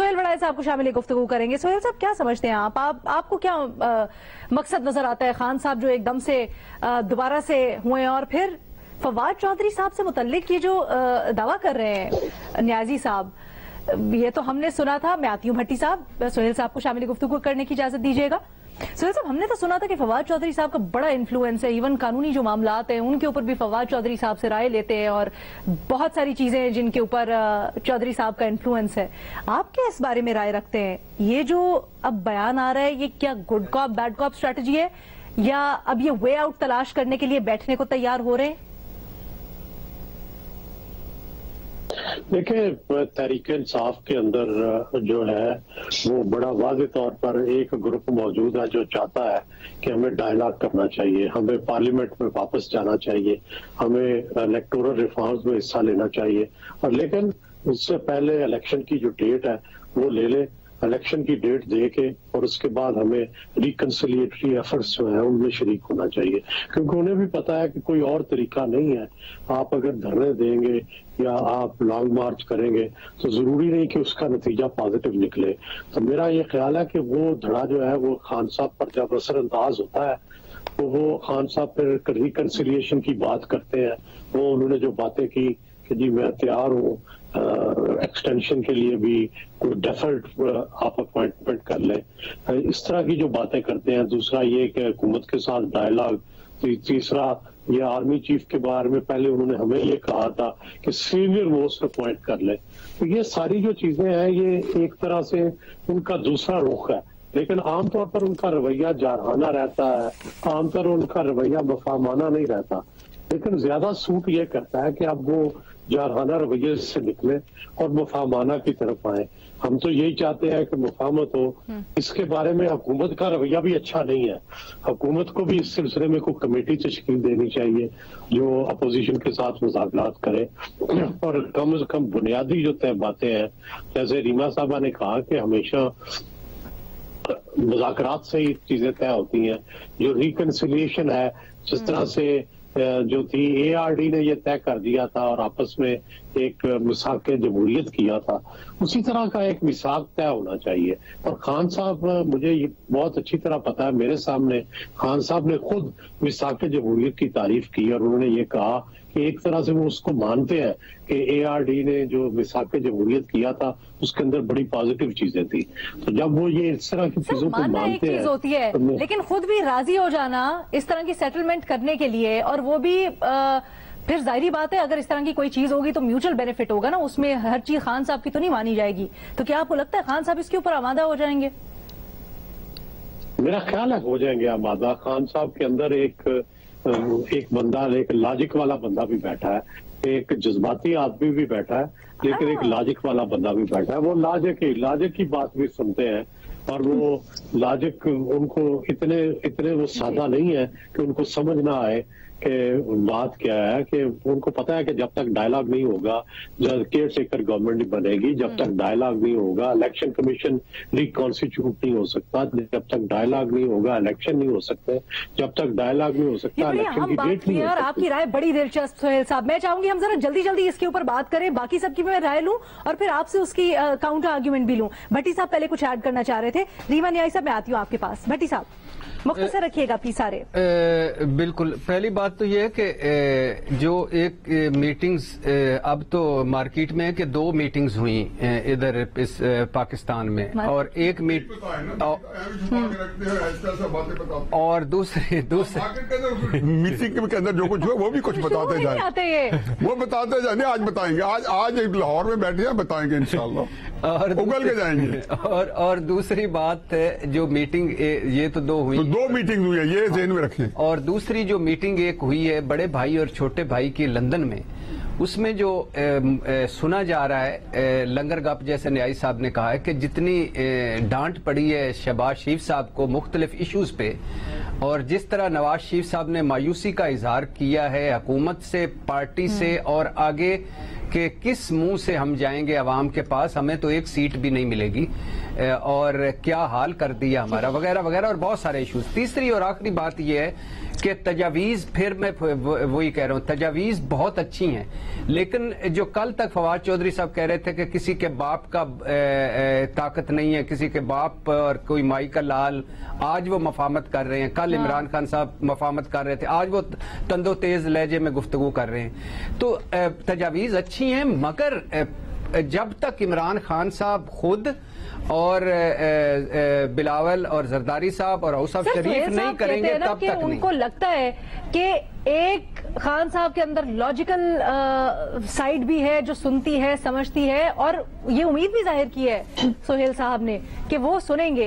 سہیل وڑائے صاحب کو شامل گفتگو کریں گے. سہیل صاحب کیا سمجھتے ہیں آپ کو کیا مقصد نظر آتا ہے خان صاحب جو ایک دم سے دوبارہ سے ہوئے ہیں, اور پھر فواد چودھری صاحب سے متعلق یہ جو دعویٰ کر رہے ہیں نیازی صاحب, یہ تو ہم نے سنا تھا. میں آتی ہوں بھٹی صاحب, سہیل صاحب کو شامل گفتگو کرنے کی اجازت دیجیے گا. سہیل صاحب, ہم نے تو سنا تھا کہ فواد چودھری صاحب کا بڑا انفلوئنس ہے, ایون قانونی جو معاملات ہیں ان کے اوپر بھی فواد چودھری صاحب سے رائے لیتے ہیں, اور بہت ساری چیزیں ہیں جن کے اوپر چودھری صاحب کا انفلوئنس ہے. آپ کیا اس بارے میں رائے رکھتے ہیں؟ یہ جو اب بیان آ رہا ہے یہ کیا گڈ کاپ بیڈ کاپ اسٹریٹجی ہے, یا اب یہ وے آؤٹ تلاش کرنے کے لیے بیٹھنے کو تیار ہو رہے ہیں؟ دیکھیں, تحریک انصاف کے اندر جو ہے وہ بڑا واضح طور پر ایک گروپ موجود ہے جو چاہتا ہے کہ ہمیں ڈائلاگ کرنا چاہیے, ہمیں پارلیمنٹ میں واپس جانا چاہیے, ہمیں الیکٹورل ریفارمز میں حصہ لینا چاہیے, اور لیکن اس سے پہلے الیکشن کی جو ڈیٹ ہے وہ لے لے, الیکشن کی ڈیٹ دے کے, اور اس کے بعد ہمیں ریکنسیلیٹری ایفرٹس جو ہیں ان میں شریک ہونا چاہیے, کیونکہ انہیں بھی پتا ہے کہ کوئی اور طریقہ نہیں ہے. آپ اگر دھرنے دیں گے یا آپ لانگ مارچ کریں گے تو ضروری نہیں کہ اس کا نتیجہ پازیٹو نکلے. تو میرا یہ خیال ہے کہ وہ دھڑا جو ہے وہ خان صاحب پر جب اثر انداز ہوتا ہے تو وہ خان صاحب پھر ریکنسیلیشن کی بات کرتے ہیں. وہ انہوں نے جو باتیں کی کہ جی میں تیار ہوں ایکسٹینشن کے لیے بھی, کوئی ڈیفرڈ آپ اپوائنٹمنٹ کر لیں, اس طرح کی جو باتیں کرتے ہیں. دوسرا یہ کہ حکومت کے ساتھ ڈائلاگ. تیسرا یہ آرمی چیف کے بارے میں پہلے انہوں نے ہمیں یہ کہا تھا کہ سینئر موسٹ اپوائنٹ کر لیں. تو یہ ساری جو چیزیں ہیں یہ ایک طرح سے ان کا دوسرا رخ ہے, لیکن عام طور پر ان کا رویہ جارحانہ رہتا ہے, عام طور ان کا رویہ مفاہمانہ نہیں رہتا. لیکن زیادہ سوٹ یہ کرتا ہے کہ اب وہ جارحانہ رویے سے نکلے اور مفاہمانہ کی طرف آئیں. ہم تو یہی چاہتے ہیں کہ مفاہمت ہو. اس کے بارے میں حکومت کا رویہ بھی اچھا نہیں ہے. حکومت کو بھی اس سلسلے میں کوئی کمیٹی تشکیل دینی چاہیے جو اپوزیشن کے ساتھ مذاکرات کرے, اور کم از کم بنیادی جو طے باتیں ہیں, جیسے ریما صاحبہ نے کہا کہ ہمیشہ مذاکرات سے ہی چیزیں طے ہوتی ہیں. جو ریکنسیلیشن ہے, جس طرح سے جو تھی اے آر ڈی نے یہ طے کر دیا تھا اور آپس میں ایک میثاق جمہوریت کیا تھا, اسی طرح کا ایک میثاق طے ہونا چاہیے. اور خان صاحب, مجھے یہ بہت اچھی طرح پتا ہے, میرے سامنے خان صاحب نے خود میثاق جمہوریت کی تعریف کی, اور انہوں نے یہ کہا کہ ایک طرح سے وہ اس کو مانتے ہیں کہ اے آر ڈی نے جو میثاق جمہوریت کیا تھا اس کے اندر بڑی پازیٹیو چیزیں تھی. تو جب وہ یہ اس طرح کی چیزوں کو مانتے ہیں ہوتی ہے, لیکن خود بھی راضی ہو جانا اس طرح کی سیٹلمنٹ کرنے کے لیے, اور وہ بھی پھر ظاہری بات ہے اگر اس طرح کی کوئی چیز ہوگی تو میوچل بینیفٹ ہوگا نا, اس میں ہر چیز خان صاحب کی تو نہیں مانی جائے گی. تو کیا آپ کو لگتا ہے خان صاحب اس کے اوپر آمادہ ہو جائیں گے؟ میرا خیال ہے ہو جائیں گے آمادہ. خان صاحب کے اندر ایک بندہ, ایک لاجک والا بندہ بھی بیٹھا ہے, ایک جذباتی آدمی بھی بیٹھا ہے, لیکن ایک لاجک والا بندہ بھی بیٹھا ہے. وہ لاجک کی بات بھی سنتے ہیں, اور وہ لاجک ان کو اتنے وہ سادہ نہیں ہے کہ ان کو سمجھ نہ آئے کہ بات کیا ہے. کہ ان کو پتا ہے کہ جب تک ڈائلاگ نہیں ہوگا, جب کیئر ٹیکر گورنمنٹ بنے گی, جب تک ڈائلاگ نہیں ہوگا الیکشن کمیشن ریکانسٹیٹیوٹ نہیں ہو سکتا, جب تک ڈائلاگ نہیں ہوگا الیکشن نہیں ہو سکتے, جب تک ڈائلاگ نہیں ہو سکتا الیکشن کی ڈیٹ نہیں ہو سکتی. آپ کی رائے بڑی دلچسپ سہیل صاحب, میں چاہوں گی ہم ذرا جلدی اس کے اوپر بات کریں, باقی سب کی میں رائے لوں اور پھر آپ سے اس کی کاؤنٹر آرگیومنٹ بھی لوں. بھٹی صاحب پہلے کچھ ایڈ کرنا چاہ رہے تھے. ریما نیازی صاحب میں آتی ہوں آپ کے پاس. بھٹی صاحب مختصر رکھیے گا پلیز سارے. بالکل, پہلی بات تو یہ ہے کہ جو ایک میٹنگز اب تو مارکیٹ میں ہے کہ 2 میٹنگز ہوئیں ادھر اس پاکستان میں, اور ایک اور دوسری میٹنگ کے اندر جو کچھ ہوا وہ بھی کچھ بتاتے جائیں, وہ بتاتے جائیں. آج بتائیں گے, آج لاہور میں بیٹھے ہیں, بتائیں گے انشاءاللہ, اگل کے جائیں گے. اور دوسری بات جو میٹنگ, یہ تو 2 ہوئی, 2 میٹنگ ہوئی ہے, یہ ذہن میں رکھیں. اور دوسری جو میٹنگ ایک ہوئی ہے بڑے بھائی اور چھوٹے بھائی کی لندن میں, اس میں جو سنا جا رہا ہے, لنگر گپ جیسے نیازی صاحب نے کہا ہے کہ جتنی ڈانٹ پڑی ہے شہباز شریف صاحب کو مختلف ایشوز پہ, اور جس طرح نواز شریف صاحب نے مایوسی کا اظہار کیا ہے حکومت سے, پارٹی سے, اور آگے کہ کس منہ سے ہم جائیں گے عوام کے پاس, ہمیں تو ایک سیٹ بھی نہیں ملے گی, اور کیا حال کر دیا ہمارا, وغیرہ وغیرہ, اور بہت سارے ایشوز. تیسری اور آخری بات یہ ہے کہ تجاویز، پھر میں وہی کہہ رہا ہوں، تجاویز بہت اچھی ہیں، لیکن جو کل تک فواد چودھری صاحب کہہ رہے تھے کہ کسی کے باپ کا طاقت نہیں ہے، کسی کے باپ اور کوئی مائی کا لال، آج وہ مفاہمت کر رہے ہیں، کل عمران خان صاحب مفاہمت کر رہے تھے، آج وہ تند و تیز لہجے میں گفتگو کر رہے ہیں، تو تجاویز اچھی ہیں، مگر جب تک عمران خان صاحب خود اور بلاول اور زرداری صاحب اور اوصاف شریف نہیں کریں گے تب تک نہیں. ان کو لگتا ہے کہ ایک خان صاحب کے اندر لاجیکل سائیڈ بھی ہے جو سنتی ہے، سمجھتی ہے، اور یہ امید بھی ظاہر کی ہے سہیل صاحب نے کہ وہ سنیں گے.